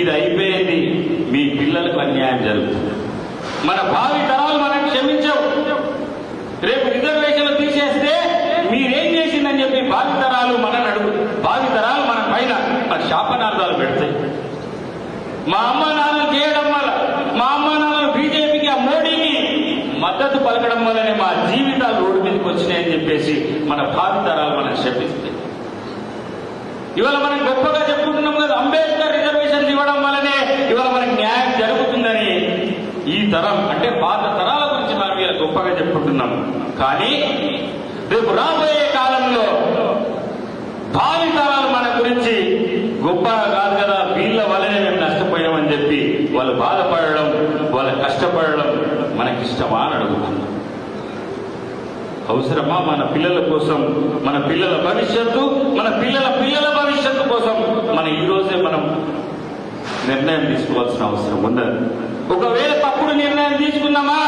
మీది అయిపోయింది, మీ పిల్లలకు అన్యాయం జరుగుతుంది. మన భావి తరాలు మనం క్షమించవు. రేపు రిజర్వేషన్లు తీసేస్తే మీరేం చేసిందని చెప్పి భావితరాలు మన పైన మన శాపనార్థాలు పెడతాయి. మా అమ్మ నాన్నలు చేయడం వల్ల, మా అమ్మ నాన్నలు బీజేపీకి, ఆ మోడీకి మద్దతు పలకడం వల్లనే మా జీవితాలు రోడ్డు మీదకి వచ్చినాయని చెప్పేసి మన భావితరాలు మనం శపిస్తాయి. ఇవాళ మనం గొప్పగా చెప్పుకుంటున్నాం కదా, అంబేద్కర్ రిజర్వేషన్స్ ఇవ్వడం వల్లనే ఇవాళ మనకి న్యాయం జరుగుతుందని ఈ తరం అంటే పాత తరాల గురించి మనం ఇలా గొప్పగా చెప్పుకుంటున్నాం. కానీ రేపు రాబోయే కాలంలో భావి తరాలు మన గురించి గొప్పగా కాదు కదా, వీళ్ళ వల్లనే మేము నష్టపోయామని చెప్పి వాళ్ళు బాధపడడం, వాళ్ళు కష్టపడడం మనకిష్టమా అని అడుగుతున్నాం. అవసరమా? మన పిల్లల కోసం, మన పిల్లల భవిష్యత్తు, మన పిల్లల పిల్లల భవిష్యత్తు కోసం మనం ఈ రోజే మనం నిర్ణయం తీసుకోవాల్సిన అవసరం ఉన్నది. ఒకవేళ తప్పుడు నిర్ణయం తీసుకున్నామా,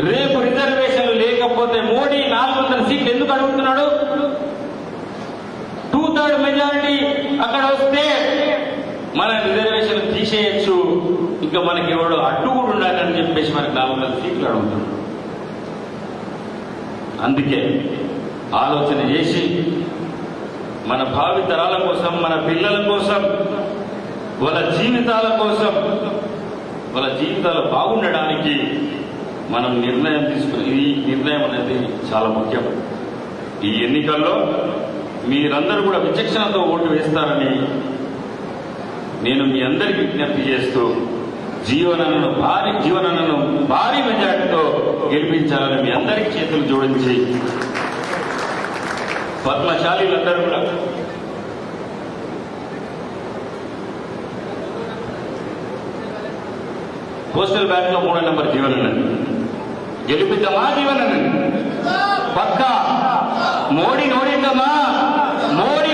రేపు రిజర్వేషన్లు లేకపోతే మోడీ 400 సీట్లు ఎందుకు అడుగుతున్నాడు? 2/3 మెజారిటీ అక్కడ వస్తే మన రిజర్వేషన్లు తీసేయచ్చు, ఇంకా మనకి ఎవడో అడ్డు కూడా ఉండాలని చెప్పేసి మనకి 400 సీట్లు అడుగుతున్నాడు. అందుకే ఆలోచన చేసి మన భావి తరాల కోసం, మన పిల్లల కోసం, వాళ్ళ జీవితాల కోసం, వాళ్ళ జీవితాలు బాగుండడానికి మనం నిర్ణయం తీసుకుని, ఈ నిర్ణయం అనేది చాలా ముఖ్యం. ఈ ఎన్నికల్లో మీరందరూ కూడా విచక్షణతో ఓటు వేస్తారని నేను మీ అందరికీ విజ్ఞప్తి చేస్తూ జీవనను భారీ మెజార్టీతో గెలిపించాలని మీ అందరికీ చేతులు జోడించి, పద్మశాలీలందరూ కూడా పోస్టల్ బ్యాంక్ లో 3వ నెంబర్ జీవనన్నది గెలిపిద్దామా? జీవనన్నది పక్కా. మోడీ నోడిద్దామా? మోడీ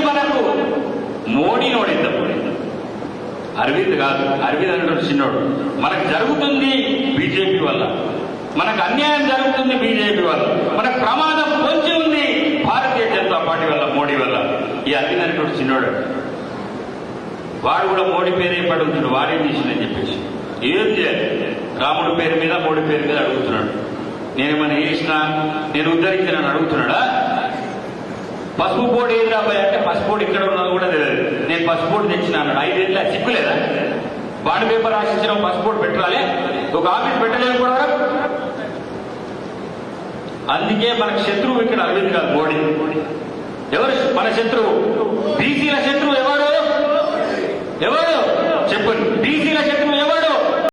నోడిద్దాం. అరవింద్ కాదు, అరవింద్ అంటే చిన్నోడు. మనకు జరుగుతుంది బీజేపీ వల్ల, మనకు అన్యాయం జరుగుతుంది బీజేపీ వల్ల, మనకు ప్రమాదం పొంచి ఉంది భారతీయ జనతా పార్టీ వల్ల, మోడీ వల్ల. ఈ అరవింద్ అనేటువంటి చిన్నోడు, వాడు కూడా మోడీ పేరే పడుతున్నాడు, వాడేం చేసిందని చెప్పేసి ఏం చేయాలి? రాముడి పేరు మీద, మోడీ పేరు మీద అడుగుతున్నాడు. నేనేమన్నా చేసినా, నేను ఉద్ధరించానని అడుగుతున్నాడా? పసుపు బోర్డు ఏది రాబోయే అంటే పసుపు బోర్డు ఇక్కడ ఉన్నది కూడా తెలియదు. నేను పసుపు బోర్డు తెచ్చినా అన్నాడు. 5 ఏళ్ళ సిగ్గులేదా? బాండ్ పేపర్ రాసించిన పసుపు బోర్డు పెట్టాలి, ఒక ఆఫీస్ పెట్టలేదు కూడా. అందుకే మనకు శత్రువు ఇక్కడ అరవింద్ కాదు, మోడీ. ఎవరు మన శత్రువు?